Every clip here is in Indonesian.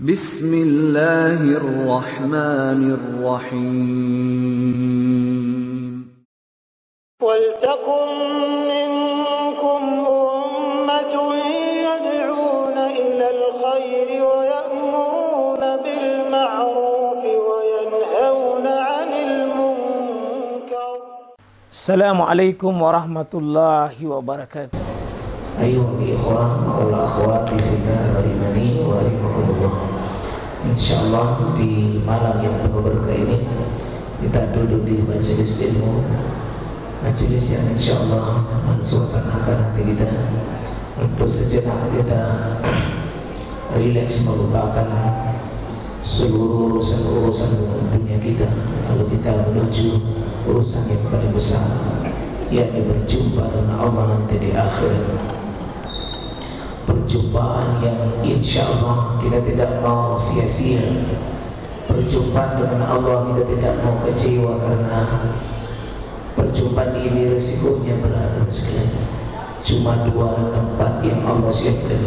Bismillahirrahmanirrahim. وَلْتَكُنْ مِنْكُمْ أُمَّةٌ يَدْعُونَ إِلَى الْخَيْرِ وَيَأْمُرُونَ بِالْمَعْرُوفِ وَيَنْهَوْنَ عَنِ الْمُنْكَرِ. Assalamualaikum warahmatullahi wabarakatuh. Ayuhal ikhwah wal akhwati fillah rahimani wa rahimakumullah. Insyaallah di malam yang penuh berkah ini kita duduk di majelis ilmu, majelis yang insyaallah mensuasanakan hati kita untuk sejenak kita rileks melupakan seluruh urusan dunia kita, lalu kita menuju urusan yang paling besar, yakni berjumpa dengan Allah nanti di akhirat. Perjumpaan yang insya Allah kita tidak mau sia-sia. Perjumpaan dengan Allah kita tidak mau kecewa, karena perjumpaan ini resikonya berat sekali. Cuma dua tempat yang Allah siapkan.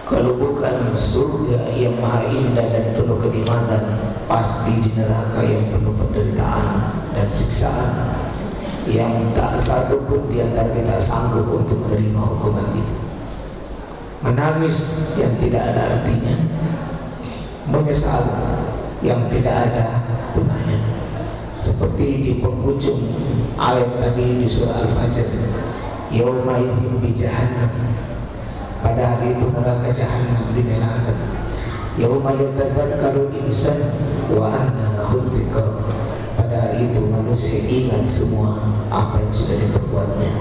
Kalau bukan surga yang maha indah dan penuh kenikmatan, pasti di neraka yang penuh penderitaan dan siksaan, yang tak satu pun di antara kita sanggup untuk menerima hukuman itu. Menangis yang tidak ada artinya, menyesal yang tidak ada gunanya. Seperti di penghujung ayat tadi di surah Al-Fajr, yauma idzin bi jahannam, pada hari itu neraka jahannam dinyalakan. Yauma yatazakkaru insan wa anna lahu dzikra, pada hari itu manusia ingat semua apa yang sudah diperbuatnya.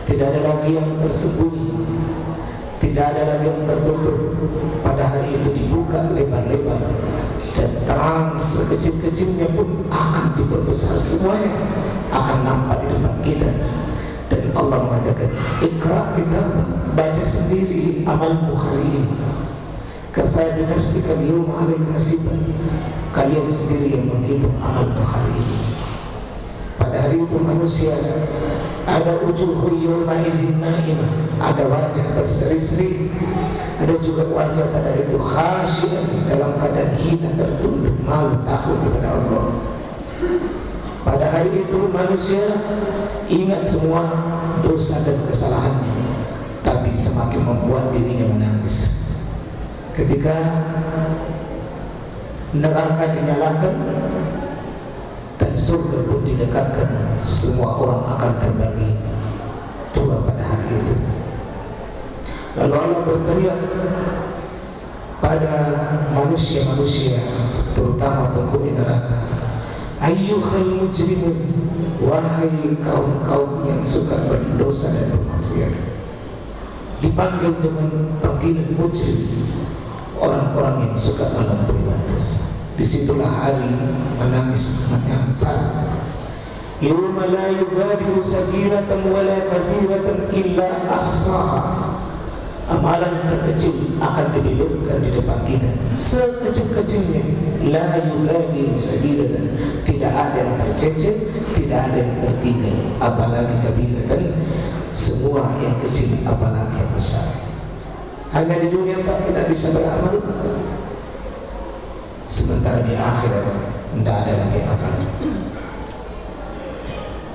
Tidak ada lagi yang tersembunyi, tidak ada lagi yang tertutup. Pada hari itu dibuka lebar-lebar dan terang sekecil-kecilnya pun akan diperbesar, semuanya akan nampak di depan kita. Dan Allah mengatakan, ikra, kita baca sendiri amal Bukhari ini. Kafa bi nafsika al-yawma 'alaika hasiban, kalian sendiri yang menghitung amal Bukhari ini. Pada hari itu manusia ada wujuhun yawma idzin naimah, ada wajah berseri-seri, ada juga wajah pada hari itu khasyian, dalam keadaan hina, tertunduk, malu, takut kepada Allah. Pada hari itu manusia ingat semua dosa dan kesalahannya, tapi semakin membuat dirinya menangis. Ketika neraka dinyalakan dan surga pun didekatkan, semua orang akan terbagi dua pada hari itu. Lalu Allah berteriak pada manusia-manusia, terutama penghuni neraka, ayyuhal mujrimun, wahai kaum-kaum yang suka berdosa dan bermaksiat. Dipanggil dengan panggilan mujrim, orang-orang yang suka melampaui batas. Disitulah hari menangis menyesal. Yawma la yugadiru sagiratan wala kabiratan illa ahsaha. Amalan terkecil akan dibeberkan di depan kita, sekecil-kecilnya. La yugadiru sagiratan, tidak ada yang tercecer, tidak ada yang tertinggal, apalagi kabiratan, semua yang kecil apalagi yang besar. Hanya di dunia Pak kita bisa beramal, sementara di akhirat tidak ada lagi amal.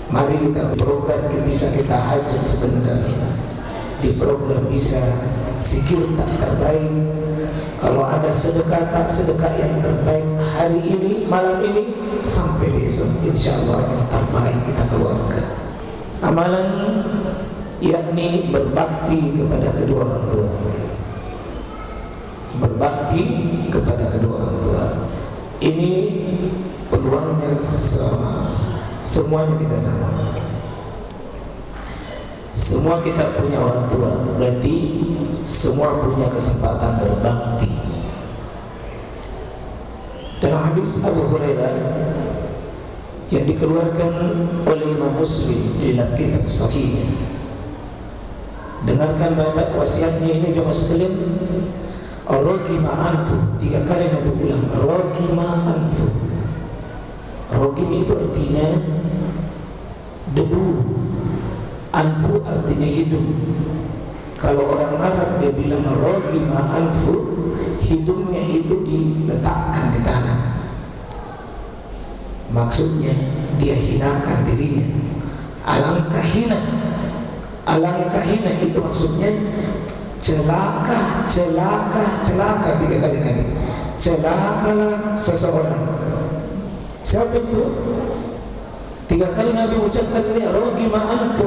Mari kita program bisa kita hajat sebentar, di program bisa zikir tak terbaik. Kalau ada sedekah tak sedekah yang terbaik hari ini, malam ini, sampai besok insya Allah yang terbaik kita keluarkan. Amalan yakni berbakti kepada kedua orang tua. Berbakti kepada kedua orang tua ini peluangnya sama, semuanya kita sama. Semua kita punya orang tua, berarti semua punya kesempatan berbakti. Dalam hadis Abu Hurairah yang dikeluarkan oleh Imam Muslim di dalam kitab Sahihnya, dengarkan baik-baik wasiatnya ini jemaah sekalian. Rogima anfu, 3 kali Nabi bilang rogima anfu. Rogim itu artinya debu, anfu artinya hidup. Kalau orang Arab dia bilang rogima anfu, hidungnya itu diletakkan di tanah. Maksudnya dia hinakan dirinya. Alangkah hina itu maksudnya celaka 3 kali Nabi. Celakalah seseorang. Siapa itu? 3 kali Nabi ucapkan ini, rogima anfu.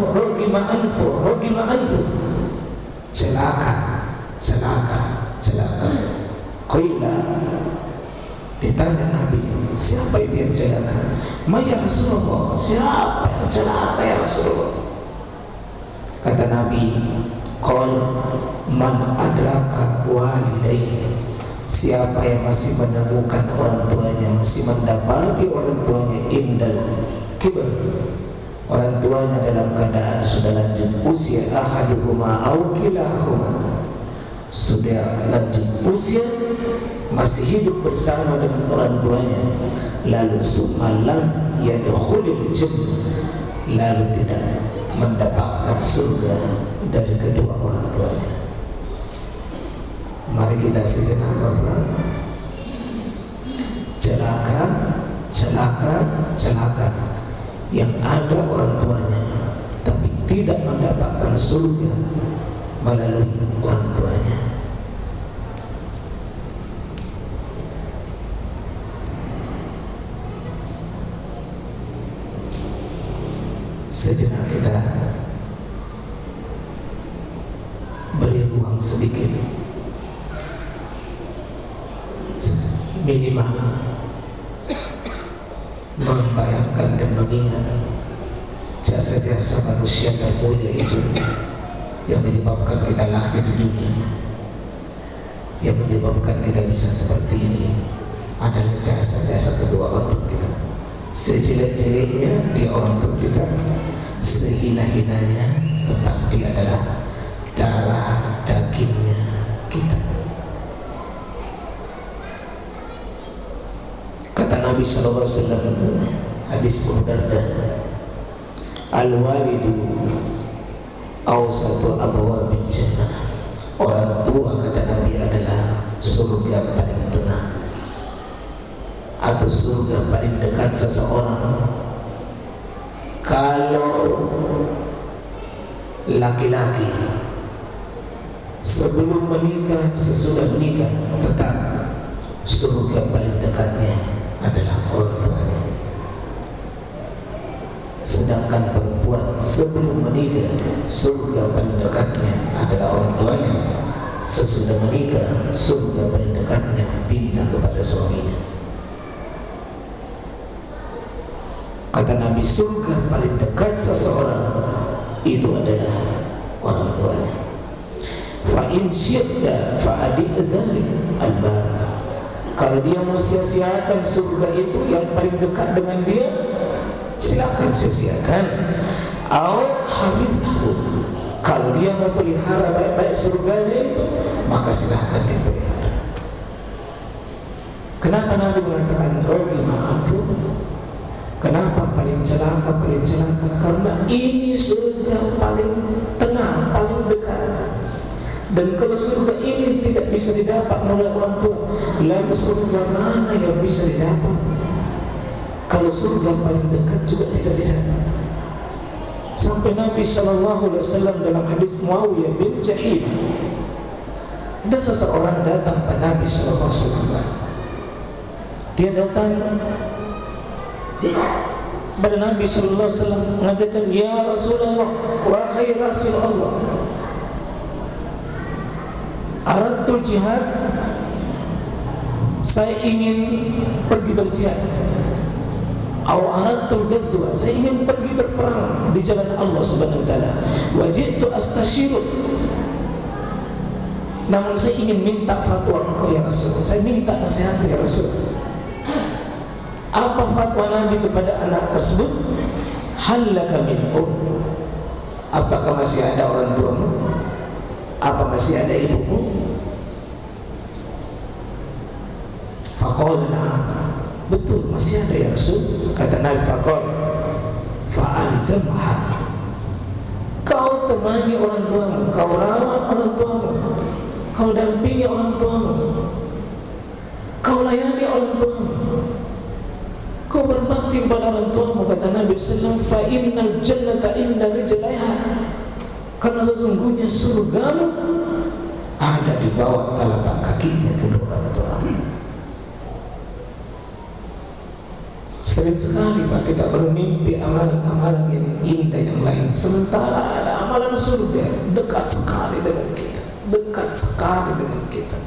Celaka. Qila, ditanya Nabi, siapa itu yang celaka? Ya Rasulullah, siapa yang celaka ya Rasulullah? Kata Nabi, qul man adraka walidayhi, siapa yang masih menemukan orang tuanya, masih mendapati orang tuanya indal kibar, orang tuanya dalam keadaan sudah lanjut usia, ahaduhuma au kilahuma, sudah lanjut usia, masih hidup bersama dengan orang tuanya, lalu sumalam yadkhulul jannah, lalu tidak mendapatkan surga dari kedua orang tuanya. Mari kita sejenak Bapak. Celaka yang ada orang tuanya tapi tidak mendapatkan surga melalui orang tuanya. Sejenak kita beri ruang sedikit, minimal membayangkan dan mengingat jasa-jasa manusia termulia itu yang menyebabkan kita lahir di dunia, yang menyebabkan kita bisa seperti ini adalah jasa-jasa kedua orang tua kita. Sejelek-jeleknya dia orang tua kita, sehina-hinanya tetap dia adalah darah dagingnya kita. Kata Nabi sallallahu alaihi wasallam, hadis Abu Darda, al-walidu awsatu abwabil jannah, orang tua kata Nabi adalah surga paling tengah atau surga paling dekat seseorang. Kalau laki-laki sebelum menikah, sesudah menikah, tetap surga paling dekatnya adalah orang tuanya. Sedangkan perempuan sebelum menikah, surga paling dekatnya adalah orang tuanya. Sesudah menikah, surga paling dekatnya pindah kepada suaminya. Kata Nabi, surga paling dekat seseorang itu adalah orang tuanya. Fa in syi'ta fa adi' dzalik al-bab. Kalau dia mau sia-siakan surga itu yang paling dekat dengan dia, silakan sia-siakan. Au hafizhu, kalau dia mau pelihara baik-baik surganya itu, maka silakan dipelihara. Kenapa Nabi mengatakan rogima anfu? Kenapa paling celaka? Karena ini surga paling tengah, paling dekat. Dan kalau surga ini tidak bisa didapat oleh orang tua, lalu surga mana yang bisa didapat? Kalau surga paling dekat juga tidak didapat. Sampai Nabi sallallahu alaihi wasallam dalam hadis Muawiyah bin Jahim, ada seseorang datang pada Nabi sallallahu alaihi wasallam. Dia datang pada Nabi sallallahu alaihi wasallam mengatakan, "Ya Rasulullah, wahai Rasulullah, aradtul jihad, saya ingin pergi berjihad. Au aradtul ghazwa, saya ingin pergi berperang di jalan Allah Subhanahu wa taala. Wajitu astasyiru, namun saya ingin minta fatwa engkau ya Rasul. Saya minta nasihat ya Rasul." Apa fatwa Nabi kepada anak tersebut? Hallaka min apakah masih ada orang tuamu? Apa masih ada ibumu? Faqala na'am, betul masih ada ya Rasul. Kata Nabi, faqala fa'alzamha, kau temani orang tuamu, kau rawat orang tuamu, kau dampingi orang tuamu. orang tuamu. Kau berbakti kepada orang tuamu, kata Nabi SAW, fa innal jannata inda rijlaiha, karena sesungguhnya surgamu ada di bawah telapak kakinya kedua orang tuamu. Sering sekali Pak kita bermimpi amalan-amalan yang indah yang lain, sementara ada amalan surga dekat sekali dengan kita, dekat sekali dengan kita,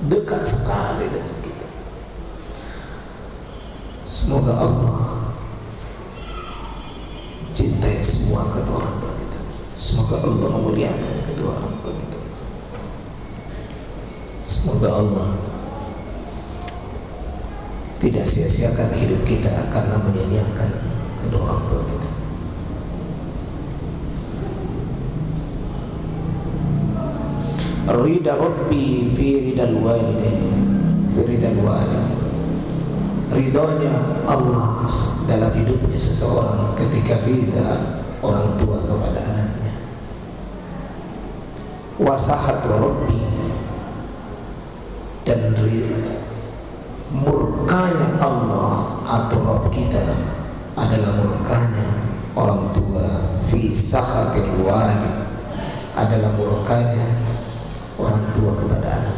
dekat sekali dengan kita. Semoga Allah cintai semua kedua orang tua kita. Semoga Allah memuliakan kedua orang tua kita. Semoga Allah tidak sia-siakan hidup kita karena menyanyiakan kedua orang tua kita. Ridha Rabbi fi ridal walidain, fi ridal walid. Ridhonya Allah dalam hidupnya seseorang ketika ridha orang tua kepada anaknya. Wasahatu Rabbi, dan murkanya Allah atau Rabb kita adalah murkanya orang tua. Fi sakhatil walid adalah murkanya orang tua kepada anak.